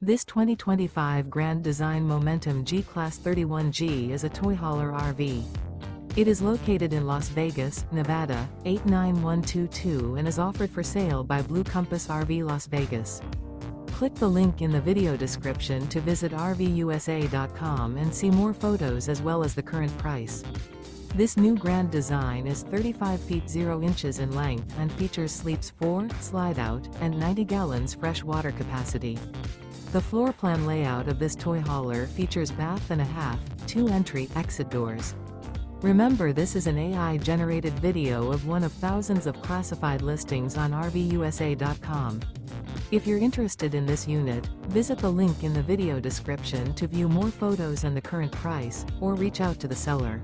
This 2025 Grand Design Momentum G-Class 31G is a toy hauler RV. It is located in Las Vegas, Nevada, 89122 and is offered for sale by Blue Compass RV Las Vegas. Click the link in the video description to visit RVUSA.com and see more photos as well as the current price. This new grand design is 35 feet 0 inches in length and features sleeps 4, slide-out, and 90 gallons fresh water capacity. The floor plan layout of this toy hauler features bath and a half, 2 entry/exit doors. Remember, this is an AI-generated video of one of thousands of classified listings on RVUSA.com. If you're interested in this unit, visit the link in the video description to view more photos and the current price, or reach out to the seller.